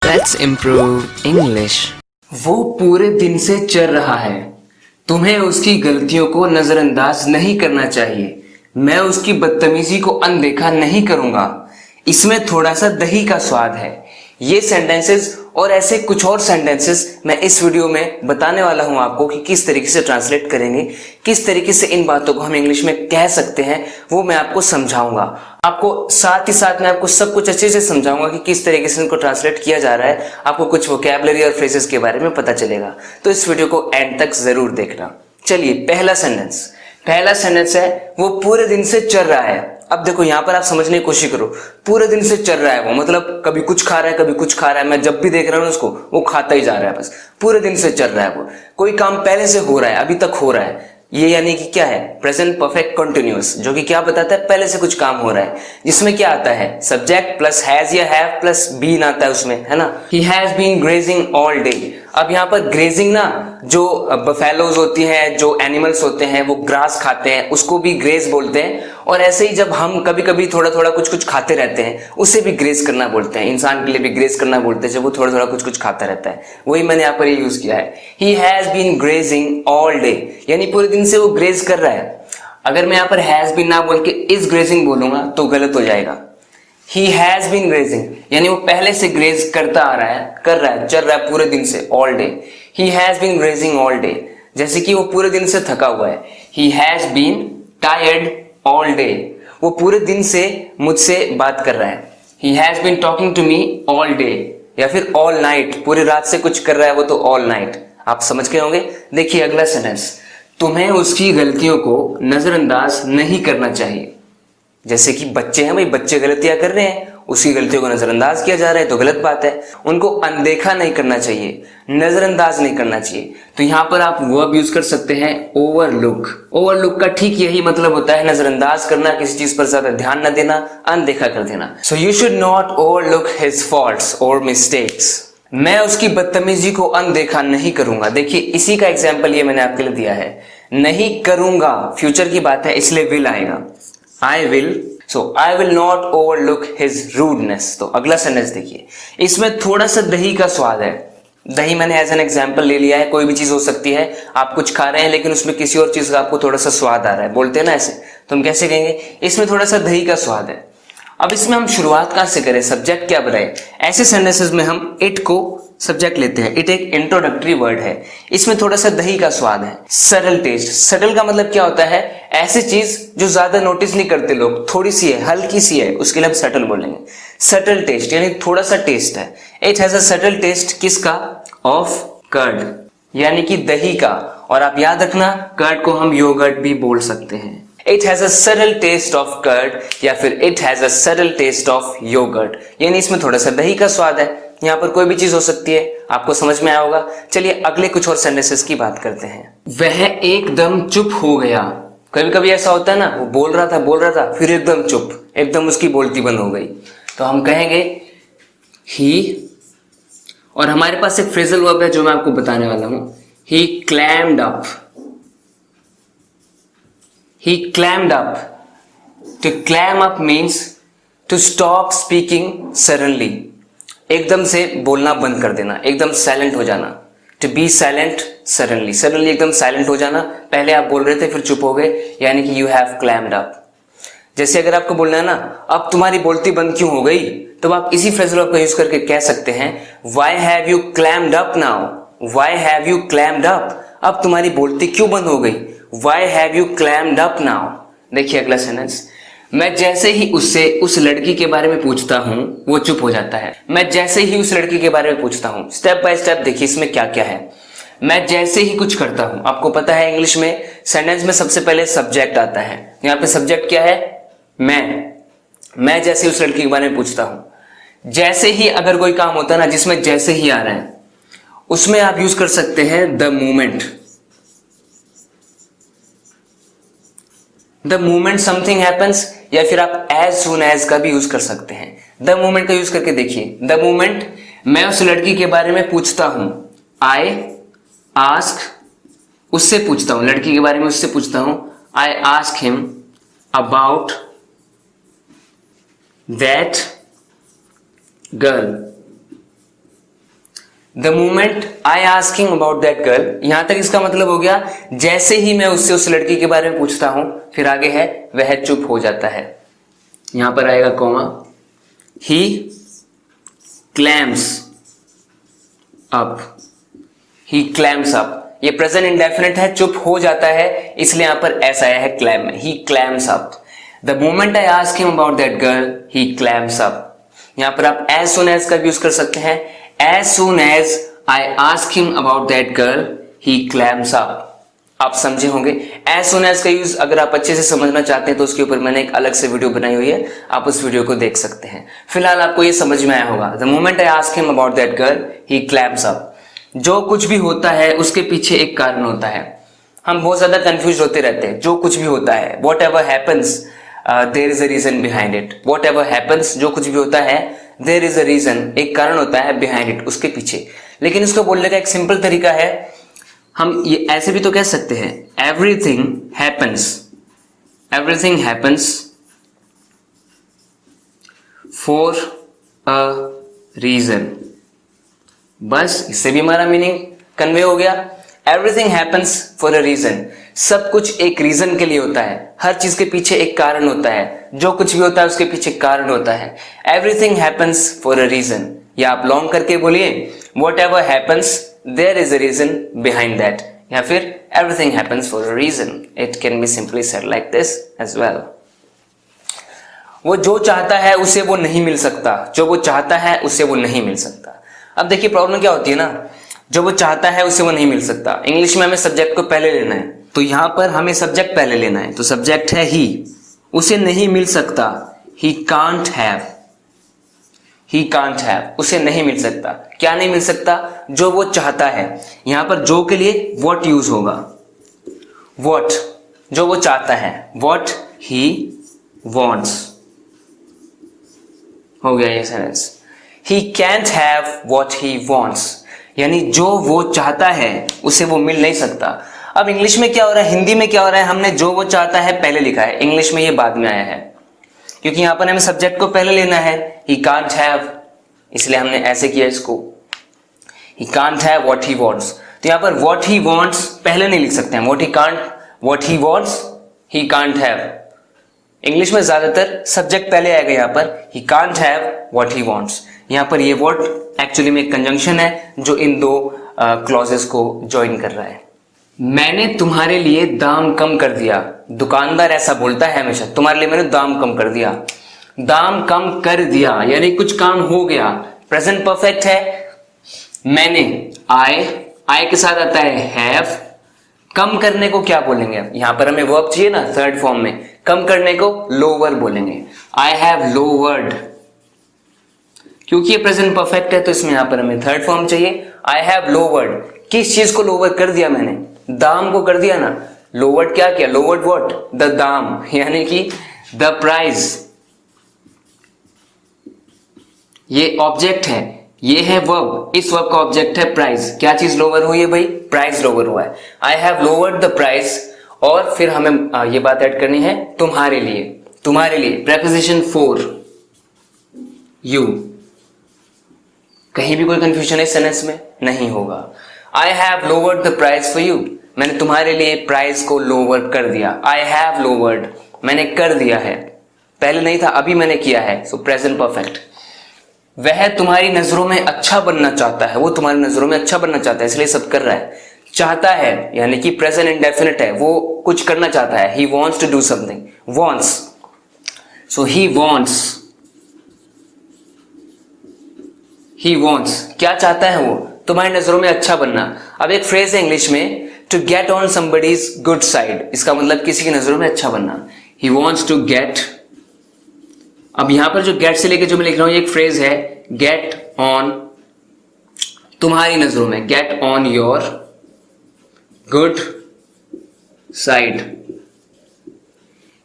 Let's improve English. वो पूरे दिन से चल रहा है। तुम्हें उसकी गलतियों को नजरअंदाज नहीं करना चाहिए। मैं उसकी बदतमीजी को अनदेखा नहीं करूंगा। इसमें थोड़ा सा दही का स्वाद है। ये सेंटेंसेस और ऐसे कुछ और सेंटेंसेस मैं इस वीडियो में बताने वाला हूं आपको कि किस तरीके से ट्रांसलेट करेंगे, किस तरीके से इन बातों को हम इंग्लिश में कह सकते हैं, वो मैं आपको समझाऊंगा। आपको साथ ही साथ मैं आपको सब कुछ अच्छे से समझाऊंगा कि किस तरीके से इनको ट्रांसलेट किया जा रहा है। आपको कुछ वोकैबुलरी और फ्रेजेस के बारे में पता चलेगा, तो इस वीडियो को एंड तक जरूर देखना। चलिए, पहला सेंटेंस है वो पूरे दिन से चल रहा है। अब देखो, यहां पर आप समझने की कोशिश करो। पूरे दिन से चल रहा है वो, मतलब कभी कुछ खा रहा है, कभी कुछ खा रहा है। मैं जब भी देख रहा हूं उसको, वो खाता ही जा रहा है। बस पूरे दिन से चल रहा है वो। कोई काम पहले से हो रहा है, अभी तक हो रहा है। ये यानी कि क्या है? प्रेजेंट परफेक्ट कंटिन्यूअस, जो कि क्या बताता है? पहले से कुछ काम हो रहा है। जिसमें क्या आता है? सब्जेक्ट प्लस हैज या हैव प्लस बीन आता है उसमें, है ना। He has been grazing all day. अब यहाँ पर ग्रेजिंग ना, जो बफेलोज होती हैं, जो एनिमल्स होते हैं, वो ग्रास खाते हैं, उसको भी ग्रेज बोलते हैं। और ऐसे ही जब हम कभी कभी थोड़ा थोड़ा कुछ कुछ खाते रहते हैं, उसे भी ग्रेज करना बोलते हैं। इंसान के लिए भी ग्रेज करना बोलते हैं जब वो थोड़ा थोड़ा कुछ कुछ खाता रहता है। वही मैंने यहाँ पर ये यूज किया है। He has been grazing all day, यानी पूरे दिन से वो ग्रेज कर रहा है। अगर मैं यहाँ पर हैज बीन ना बोल के इज ग्रेजिंग बोलूंगा तो गलत हो जाएगा। ही हैज बीन ग्रेजिंग यानी वो पहले से ग्रेज करता आ रहा है, कर रहा है, चल रहा है पूरे दिन से, all day. He has been grazing all day, जैसे कि वो पूरे दिन से थका हुआ है। He has been tired all day, वो पूरे दिन से मुझसे बात कर रहा है। He has been talking to me all day, या फिर ऑल नाइट, पूरी रात से कुछ कर रहा है वो, तो ऑल नाइट। आप समझ गए होंगे। देखिए अगला सेंटेंस, तुम्हें उसकी गलतियों को नजरअंदाज नहीं करना चाहिए। जैसे कि बच्चे हैं भाई, बच्चे गलतियां कर रहे हैं, उसकी गलतियों को नजरअंदाज किया जा रहा है तो गलत बात है। उनको अनदेखा नहीं करना चाहिए, नजरअंदाज नहीं करना चाहिए। तो यहां पर आप वर्ब यूज कर सकते हैं ओवरलुक। ओवरलुक का ठीक यही मतलब होता है, नजरअंदाज करना, किसी चीज पर ज्यादा ध्यान न देना, अनदेखा कर देना। So you should not overlook his faults और मिस्टेक्स। मैं उसकी बदतमीजी को अनदेखा नहीं करूंगा। देखिए इसी का एग्जाम्पल ये मैंने आपके लिए दिया है। नहीं करूंगा, फ्यूचर की बात है, इसलिए विल आएगा। I will not overlook his rudeness। तो अगला सेंटेंस देखिए, इसमें थोड़ा सा दही का स्वाद है। दही मैंने एज एन एग्जाम्पल ले लिया है, कोई भी चीज हो सकती है। आप कुछ खा रहे हैं लेकिन उसमें किसी और चीज का आपको थोड़ा सा स्वाद आ रहा है, बोलते हैं ना ऐसे, तो हम कैसे कहेंगे? इसमें थोड़ा सा दही का स्वाद है। अब इसमें हम शुरुआत कहां से करें? सब्जेक्ट क्या बनाए? ऐसे सेंटेंसेस में हम इट को सब्जेक्ट लेते हैं। इट एक इंट्रोडक्टरी वर्ड है। इसमें थोड़ा सा दही का स्वाद है। सटल टेस्ट, सटल का मतलब क्या होता है? ऐसी चीज जो ज्यादा नोटिस नहीं करते लोग, थोड़ी सी है, हल्की सी है, उसके लिए हम सटल बोलेंगे। सटल टेस्ट यानी थोड़ा सा टेस्ट है। It has a subtle taste, किसका? ऑफ कर्ड, यानी कि दही का। और आप याद रखना, कर्ड को हम योगर्ट भी बोल सकते हैं। It has a subtle taste of curd, या फिर it has a subtle taste of yoghurt, यानी इसमें थोड़ा सा दही का स्वाद है। यहां पर कोई भी चीज हो सकती है, आपको समझ में आया होगा। चलिए अगले कुछ और सेंटेंसेस की बात करते हैं। वह एकदम चुप हो गया। कभी कभी ऐसा होता है ना, वो बोल रहा था, फिर एकदम चुप, एकदम उसकी बोलती बंद हो गई, तो हम कहेंगे ही। और हमारे पास एक फ्रेजल वर्ब है जो मैं आपको बताने वाला हूं, he clammed up. He climbed up. To climb up means to stop speaking suddenly. एकदम से बोलना बंद कर देना, एकदम साइलेंट हो जाना। To be silent suddenly. Suddenly एकदम साइलेंट हो जाना। पहले आप बोल रहे थे फिर चुप हो गए, यानी कि you have climbed up. जैसे अगर आपको बोलना है ना, अब तुम्हारी बोलती बंद क्यों हो गई, तो आप इसी फ्रेजल वर्ब का यूज करके कह सकते हैं, Why have you climbed up now? Why have you climbed up? अब तुम्हारी बोलती क्यों बंद हो गई? Why have you climbed up now? देखिए अगला सेंटेंस, मैं जैसे ही उससे उस लड़की के बारे में पूछता हूं वो चुप हो जाता है। मैं जैसे ही उस लड़की के बारे में पूछता हूं, स्टेप बाय स्टेप देखिए इसमें क्या क्या है। मैं जैसे ही कुछ करता हूं, आपको पता है इंग्लिश में सेंटेंस में सबसे पहले सब्जेक्ट आता है। यहां पे सब्जेक्ट क्या है? मैं जैसे उस लड़की के बारे में पूछता हूं। जैसे ही अगर कोई काम होता है ना जिसमें जैसे ही आ रहा है, उसमें आप यूज कर सकते हैं the moment. The moment something happens, या फिर आप एज सुन एज का भी यूज कर सकते हैं। द मोमेंट का यूज करके देखिए, द मोमेंट मैं उस लड़की के बारे में पूछता हूं, आई आस्क, उससे पूछता हूं, लड़की के बारे में उससे पूछता हूं, आई ask him about that girl. The moment I asking about that girl, यहां तक इसका मतलब हो गया जैसे ही मैं उससे उस लड़की के बारे में पूछता हूं, फिर आगे है वह चुप हो जाता है। यहां पर आएगा कॉमा, ही क्लैम्स अप, ही क्लैम्स अप, ये प्रेजेंट इंडेफिनिट है, चुप हो जाता है, इसलिए यहां पर ऐसा आया है क्लैम में, he clams up. The moment I ask him about that girl he clams up. यहां पर आप एज सुन एज का भी यूज कर सकते हैं, as soon as I ask him about that girl he clams up. आप समझे होंगे। एज सुन एज का यूज अगर आप अच्छे से समझना चाहते हैं तो उसके ऊपर मैंने एक अलग से वीडियो बनाई हुई है, आप उस वीडियो को देख सकते हैं। फिलहाल आपको ये समझ में आया होगा, the moment I ask him about that girl he clams up. जो कुछ भी होता है उसके पीछे एक कारण होता है। हम बहुत ज्यादा कंफ्यूज होते रहते हैं, जो कुछ भी होता है, whatever happens there is a reason behind it. Whatever happens, जो कुछ भी होता है, देयर इज अ रीजन, एक कारण होता है बिहाइंड इट, उसके पीछे। लेकिन इसको बोलने का एक सिंपल तरीका है, हम ये ऐसे भी तो कह सकते हैं, everything happens for a reason. बस इससे भी हमारा मीनिंग कन्वे हो गया। Everything happens for a reason, सब कुछ एक रीजन के लिए होता है, हर चीज के पीछे एक कारण होता है, जो कुछ भी होता है उसके पीछे कारण होता है। Everything happens for a reason, या आप लॉन्ग करके बोलिए, whatever happens there is a reason behind that, या फिर everything happens for a reason. It can be simply said like this as well. वो जो चाहता है उसे वो नहीं मिल सकता, जो वो चाहता है उसे वो नहीं मिल सकता। अब देखिए प्रॉब्लम क्या होती है ना, जो वो चाहता है उसे वो नहीं मिल सकता। इंग्लिश में हमें सब्जेक्ट को पहले लेना है, तो यहां पर हमें सब्जेक्ट पहले लेना है, तो सब्जेक्ट है ही, उसे नहीं मिल सकता, he can't have, he can't have, उसे नहीं मिल सकता। क्या नहीं मिल सकता? जो वो चाहता है। यहां पर जो के लिए व्हाट यूज होगा, व्हाट, जो वो चाहता है, व्हाट ही वॉन्ट्स, हो गया ये sentence. He cantt have what he wants, यानी जो वो चाहता है उसे वो मिल नहीं सकता। अब इंग्लिश में क्या हो रहा है, हिंदी में क्या हो रहा है, हमने जो वो चाहता है पहले लिखा है, इंग्लिश में ये बाद में आया है, क्योंकि यहां पर हमें सब्जेक्ट को पहले लेना है, ही कांट हैव, इसलिए हमने ऐसे किया इसको, he can't have what he wants. तो यहां पर व्हाट ही वॉन्ट्स पहले नहीं लिख सकते हैं, what he wants he can't have. English में ज्यादातर सब्जेक्ट पहले आएगा, यहां पर he can't have what he wants. यहां पर ये वर्ड एक्चुअली में एक कंजंक्शन है जो इन दो क्लॉजेस को ज्वाइन कर रहा है। मैंने तुम्हारे लिए दाम कम कर दिया, दुकानदार ऐसा बोलता है हमेशा, तुम्हारे लिए मैंने दाम कम कर दिया। दाम कम कर दिया यानी कुछ काम हो गया, प्रेजेंट परफेक्ट है। मैंने, आई के साथ आता है हैव। कम करने को क्या बोलेंगे, यहां पर हमें वर्ब चाहिए ना थर्ड फॉर्म में, कम करने को लोअर बोलेंगे, आई हैव लोवर्ड। क्योंकि ये प्रेजेंट परफेक्ट है तो इसमें यहां पर हमें थर्ड फॉर्म चाहिए, आई हैव लोवर्ड। किस चीज को लोवर कर दिया मैंने, दाम को कर दिया ना। लोवर्ड क्या किया, लोवर्ड व्हाट, द दाम, यानी कि द प्राइस। ये ऑब्जेक्ट है, ये है वर्ब, इस वर्ब का ऑब्जेक्ट है प्राइस। क्या चीज लोअर हुई है भाई, प्राइस लोअर हुआ है। I have lowered the price, और फिर हमें ये बात ऐड करनी है तुम्हारे लिए, तुम्हारे लिए प्रेपोजिशन फॉर यू। कहीं भी कोई कंफ्यूजन है इस सेंटेंस में नहीं होगा। I have lowered the price for you, मैंने तुम्हारे लिए प्राइस को लोवर कर दिया। आई हैव लोवर्ड, मैंने कर दिया है, पहले नहीं था अभी मैंने किया है, सो प्रेजेंट परफेक्ट। वह तुम्हारी नजरों में अच्छा बनना चाहता है, वो तुम्हारी नजरों में अच्छा बनना चाहता है, इसलिए सब कर रहा है। चाहता है यानी कि प्रेजेंट इंडेफिनिट है, वो कुछ करना चाहता है, he wants to do something, wants, so he wants, he wants, क्या चाहता है वो, तुम्हारी नजरों में अच्छा बनना। अब एक फ्रेज है इंग्लिश में, to get on somebody's good side, इसका मतलब किसी की नजरों में अच्छा बनना। ही वॉन्ट्स टू गेट, अब यहां पर जो गेट से लेके जो मैं लिख रहा हूं ये एक फ्रेज है, गेट ऑन, तुम्हारी नजरों में, get on your good side.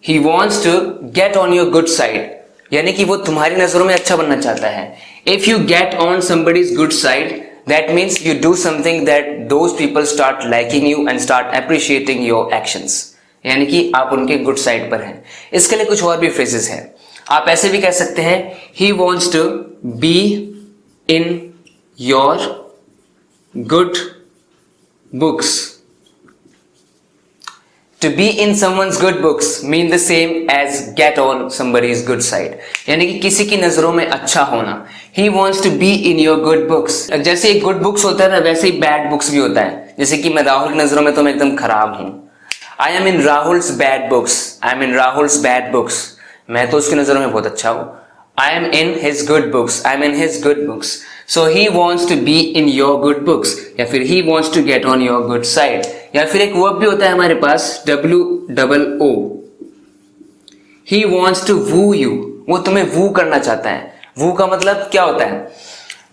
He wants to get on your good side, यानी कि वो तुम्हारी नजरों में अच्छा बनना चाहता है। If you get on somebody's good side, that means you do something that those people start liking you and start appreciating your actions, यानी कि आप उनके गुड साइड पर हैं। इसके लिए कुछ और भी फ्रेजेस हैं, आप ऐसे भी कह सकते हैं, he wants to be in your good books. To be in someone's good books mean the same as get on somebody's good side. यानी कि किसी की नजरों में अच्छा होना. He wants to be in your good books. जैसे एक good books होता है ना, वैसे ही bad books भी होता है. जैसे कि मैं राहुल की नजरों में तो मैं एकदम खराब हूं. I am in Rahul's bad books. I am in Rahul's bad books. मैं तो उसकी नजरों में बहुत अच्छा हूं. I am in his good books. I am in his good books. So he wants to be in your good books. या फिर he wants to get on your good side. या फिर एक वर्ब भी होता है हमारे पास WOO. He wants to woo you. वो तुम्हें woo करना चाहता है. Woo का मतलब क्या होता है?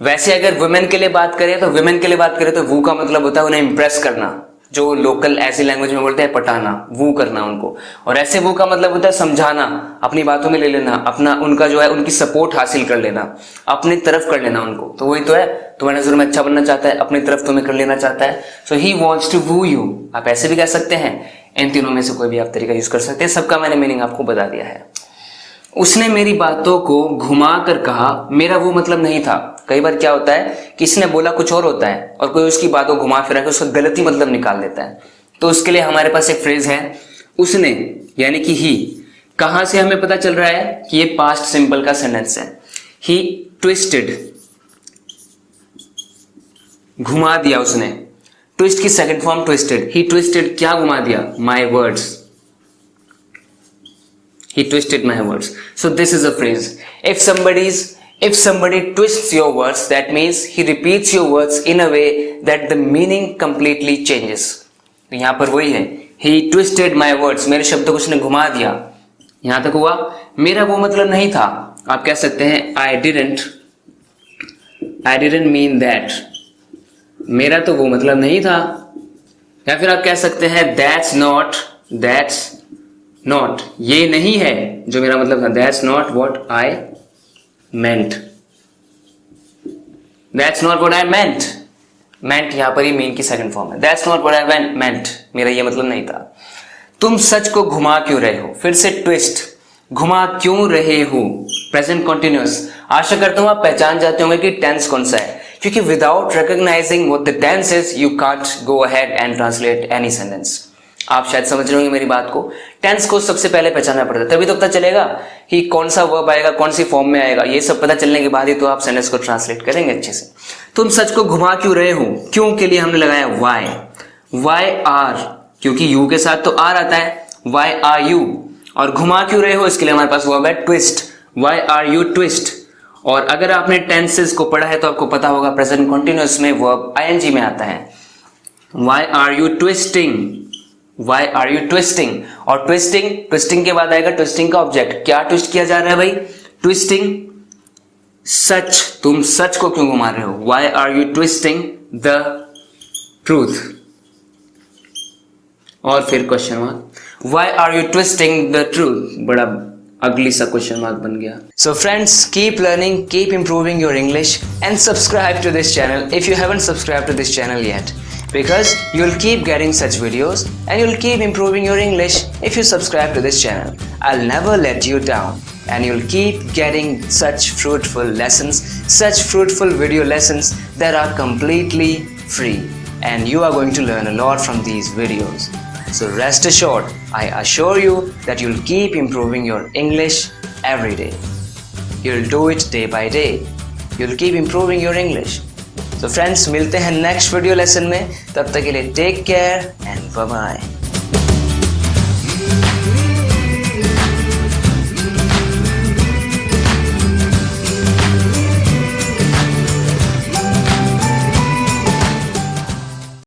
वैसे अगर वुमेन के लिए बात करें तो woo का मतलब होता है उन्हें impress करना. जो लोकल ऐसी लैंग्वेज में बोलते हैं पटाना, वू करना उनको. और ऐसे वू का मतलब होता है समझाना, अपनी बातों में ले लेना, अपना उनका जो है उनकी सपोर्ट हासिल कर लेना, अपनी तरफ कर लेना उनको. तो वही तो है, तुम्हारी नजर में अच्छा बनना चाहता है, अपनी तरफ तुम्हें कर लेना चाहता है. So he wants to woo you. आप ऐसे भी कह सकते हैं. इन तीनों में से कोई भी आप तरीका यूज कर सकते हैं. सबका मैंने मीनिंग आपको बता दिया है. उसने मेरी बातों को घुमा कर कहा, मेरा वो मतलब नहीं था. कई बार क्या होता है कि इसने बोला कुछ और होता है और कोई उसकी बातों को घुमा फिरा के उसका गलती मतलब निकाल देता है. तो उसके लिए हमारे पास एक फ्रेज है उसने, यानी कि ही. कहां से हमें पता चल रहा है कि ये पास्ट सिंपल का सेंटेंस है. ही ट्विस्टेड, घुमा दिया उसने. ट्विस्ट की सेकंड फॉर्म ट्विस्टेड. ही ट्विस्टेड क्या घुमा दिया? My words. He twisted my words. So this is a phrase. If somebody twists your words, that means he repeats your words in a way that the meaning completely changes. तो यहां पर वही है. He twisted my words. मेरे शब्दों को उसने घुमा दिया. यहां तक हुआ. मेरा वो मतलब नहीं था. आप कह सकते हैं I didn't mean that. मेरा तो वो मतलब नहीं था. या फिर आप कह सकते हैं that's not, ये नहीं है जो मेरा मतलब था. That's not what I meant. That's not what I meant. Meant यहां पर ही mean की सेकंड फॉर्म है. That's not what I meant. मेरा ये मतलब नहीं था. तुम सच को घुमा क्यों रहे हो? फिर से ट्विस्ट. घुमा क्यों रहे हो? Present continuous. आशा करता हूं आप पहचान जाते होंगे कि टेंस कौन सा है, क्योंकि without recognising what the tense is you can't go ahead and translate any sentence. आप शायद समझ रहे होंगे मेरी बात को. टेंस को सबसे पहले पहचानना पड़ता है, तभी तो पता चलेगा कि कौन सा वर्ब आएगा, कौन सी फॉर्म में आएगा. ये सब पता चलने के बाद ही तो आप सेंटेंस को ट्रांसलेट करेंगे अच्छे से. तुम सच को घुमा क्यों रहे हो? क्यों के लिए हमने लगाया वाई आर, क्योंकि यू के साथ तो आर आता है. Why are you. और घुमा क्यों रहे हो, इसके लिए हमारे पास वर्ब है twist. Why are you twist. और अगर आपने टेंसेस को पढ़ा है तो आपको पता होगा प्रेजेंट कंटिन्यूअस में वर्ब आईएनजी में आता है. Why are you twisting. Why are you twisting? और ट्विस्टिंग के बाद आएगा ट्विस्टिंग का ऑब्जेक्ट. क्या ट्विस्ट किया जा रहा है भाई? ट्विस्टिंग सच. तुम सच को क्यों घुमा रहे हो? Why are you twisting the truth? और फिर question mark. Why are you twisting the truth? बड़ा अगली सा क्वेश्चन मार्क बन गया. So friends, keep learning, keep improving your English and subscribe to this channel if you haven't subscribed to this channel yet. Because you'll keep getting such videos and you'll keep improving your English if you subscribe to this channel. I'll never let you down and you'll keep getting such fruitful lessons, such fruitful video lessons that are completely free, and you are going to learn a lot from these videos. So rest assured, I assure you that you'll keep improving your English every day. You'll do it day by day. You'll keep improving your English. तो friends मिलते हैं next video lesson में. तब तक के लिए take care and bye bye.